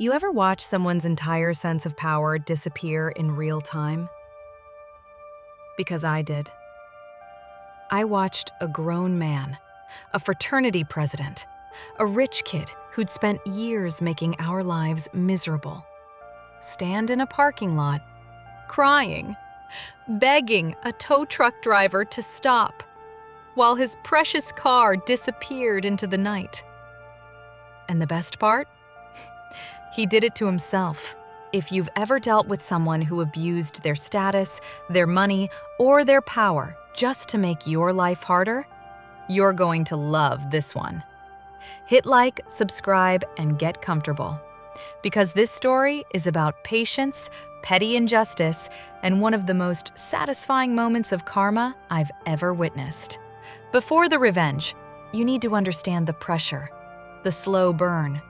You ever watch someone's entire sense of power disappear in real time? Because I did. I watched a grown man, a fraternity president, a rich kid who'd spent years making our lives miserable, stand in a parking lot, crying, begging a tow truck driver to stop, while his precious car disappeared into the night. And the best part? He did it to himself. If you've ever dealt with someone who abused their status, their money, or their power just to make your life harder, you're going to love this one. Hit like, subscribe, and get comfortable. Because this story is about patience, petty injustice, and one of the most satisfying moments of karma I've ever witnessed. Before the revenge, you need to understand the pressure, the slow burn,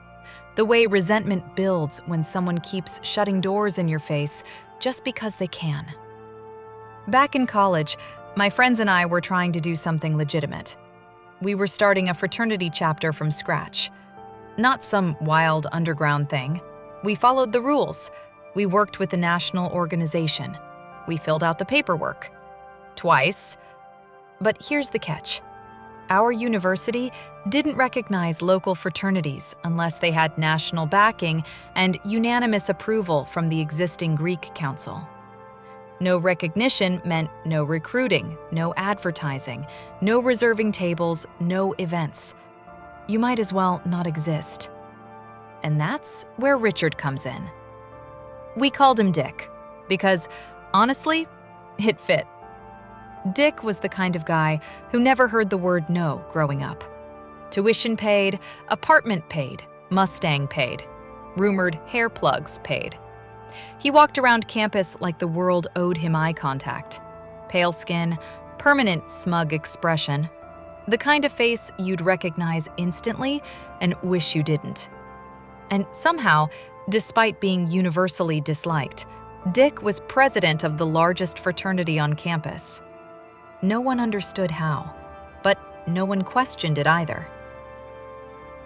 the way resentment builds when someone keeps shutting doors in your face just because they can. Back in college, my friends and I were trying to do something legitimate. We were starting a fraternity chapter from scratch. Not some wild underground thing. We followed the rules. We worked with the national organization. We filled out the paperwork. Twice. But here's the catch. Our university didn't recognize local fraternities unless they had national backing and unanimous approval from the existing Greek Council. No recognition meant no recruiting, no advertising, no reserving tables, no events. You might as well not exist. And that's where Richard comes in. We called him Dick because, honestly, it fit. Dick was the kind of guy who never heard the word no growing up. Tuition paid, apartment paid, Mustang paid, rumored hair plugs paid. He walked around campus like the world owed him eye contact. Pale skin, permanent smug expression. The kind of face you'd recognize instantly and wish you didn't. And somehow, despite being universally disliked, Dick was president of the largest fraternity on campus. No one understood how, but no one questioned it either.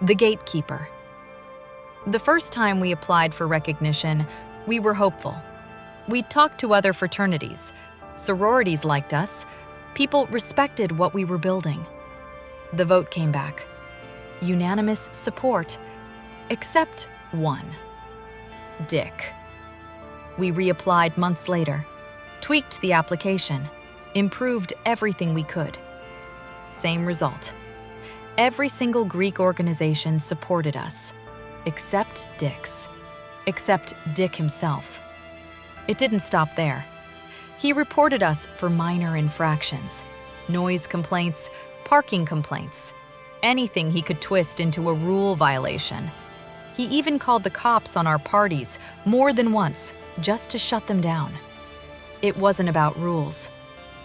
The gatekeeper. The first time we applied for recognition, we were hopeful. We talked to other fraternities. Sororities liked us. People respected what we were building. The vote came back. Unanimous support, except one. Dick. We reapplied months later, tweaked the application, improved everything we could. Same result. Every single Greek organization supported us, except Dick's. Except Dick himself. It didn't stop there. He reported us for minor infractions, noise complaints, parking complaints, anything he could twist into a rule violation. He even called the cops on our parties more than once just to shut them down. It wasn't about rules.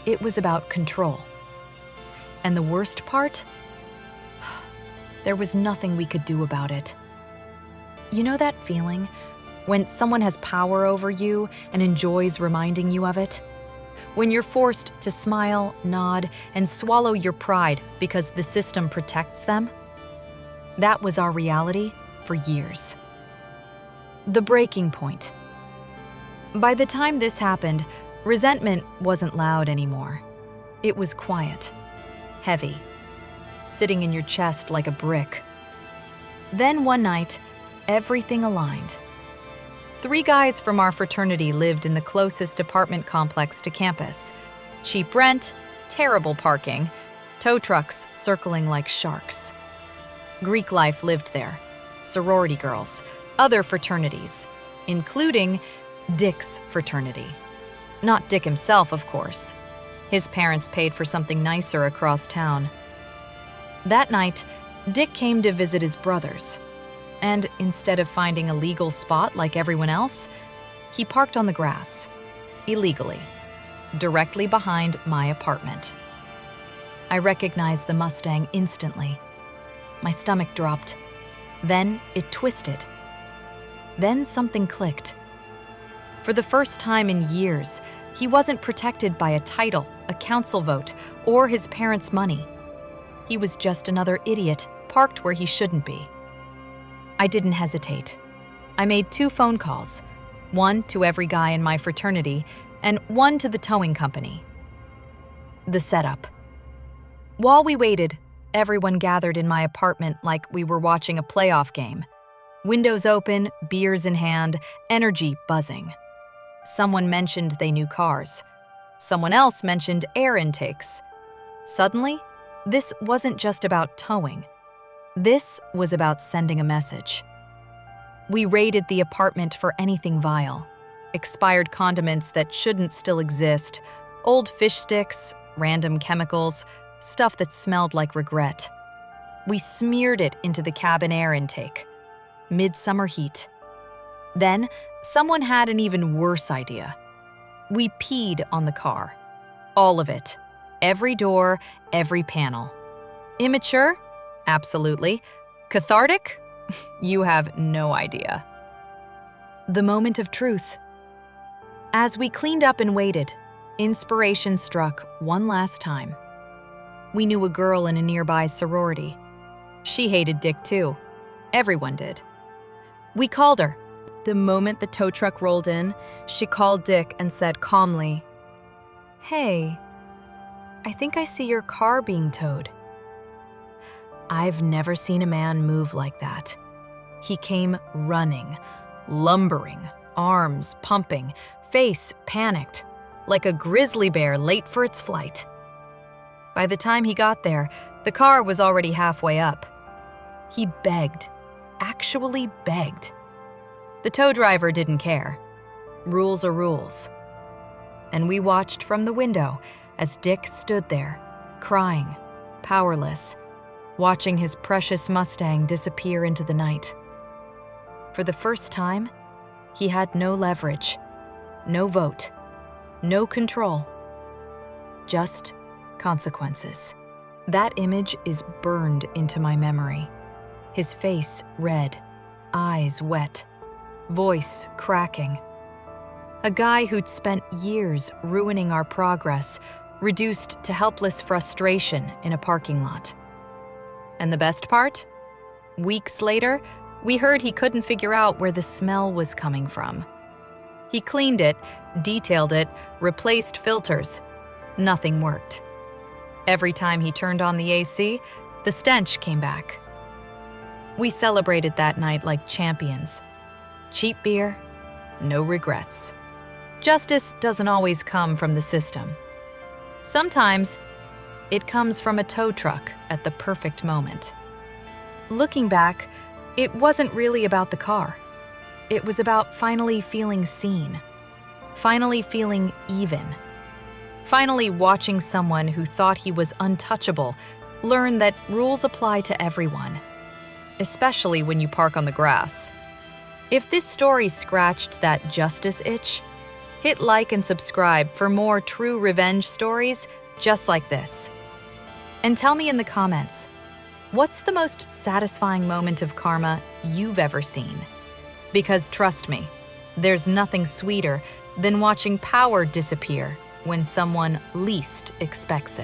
It was about control. And the worst part? There was nothing we could do about it. You know that feeling when someone has power over you and enjoys reminding you of it? When you're forced to smile, nod, and swallow your pride because the system protects them? That was our reality for years. The breaking point. By the time this happened, resentment wasn't loud anymore. It was quiet, heavy, sitting in your chest like a brick. Then one night, everything aligned. 3 guys from our fraternity lived in the closest apartment complex to campus. Cheap rent, terrible parking, tow trucks circling like sharks. Greek life lived there, sorority girls, other fraternities, including Dick's fraternity. Not Dick himself, of course. His parents paid for something nicer across town. That night, Dick came to visit his brothers. And instead of finding a legal spot like everyone else, he parked on the grass, illegally, directly behind my apartment. I recognized the Mustang instantly. My stomach dropped. Then it twisted. Then something clicked. For the first time in years, he wasn't protected by a title, a council vote, or his parents' money. He was just another idiot parked where he shouldn't be. I didn't hesitate. I made 2 phone calls, one to every guy in my fraternity and one to the towing company. The setup. While we waited, everyone gathered in my apartment like we were watching a playoff game. Windows open, beers in hand, energy buzzing. Someone mentioned they knew cars. Someone else mentioned air intakes. Suddenly, this wasn't just about towing. This was about sending a message. We raided the apartment for anything vile. Expired condiments that shouldn't still exist, old fish sticks, random chemicals, stuff that smelled like regret. We smeared it into the cabin air intake. Midsummer heat. Then, someone had an even worse idea. We peed on the car. All of it. Every door, every panel. Immature? Absolutely. Cathartic? You have no idea. The moment of truth. As we cleaned up and waited, inspiration struck one last time. We knew a girl in a nearby sorority. She hated Dick too. Everyone did. We called her. The moment the tow truck rolled in, she called Dick and said calmly, "Hey, I think I see your car being towed." I've never seen a man move like that. He came running, lumbering, arms pumping, face panicked, like a grizzly bear late for its flight. By the time he got there, the car was already halfway up. He begged, actually begged. The tow driver didn't care. Rules are rules. And we watched from the window as Dick stood there, crying, powerless, watching his precious Mustang disappear into the night. For the first time, he had no leverage, no vote, no control, just consequences. That image is burned into my memory. His face red, eyes wet, voice cracking. A guy who'd spent years ruining our progress, reduced to helpless frustration in a parking lot. And the best part? Weeks later, we heard he couldn't figure out where the smell was coming from. He cleaned it, detailed it, replaced filters. Nothing worked. Every time he turned on the AC, the stench came back. We celebrated that night like champions. Cheap beer, no regrets. Justice doesn't always come from the system. Sometimes, it comes from a tow truck at the perfect moment. Looking back, it wasn't really about the car. It was about finally feeling seen, finally feeling even, finally watching someone who thought he was untouchable learn that rules apply to everyone, especially when you park on the grass. If this story scratched that justice itch, hit like and subscribe for more true revenge stories just like this. And tell me in the comments, what's the most satisfying moment of karma you've ever seen? Because trust me, there's nothing sweeter than watching power disappear when someone least expects it.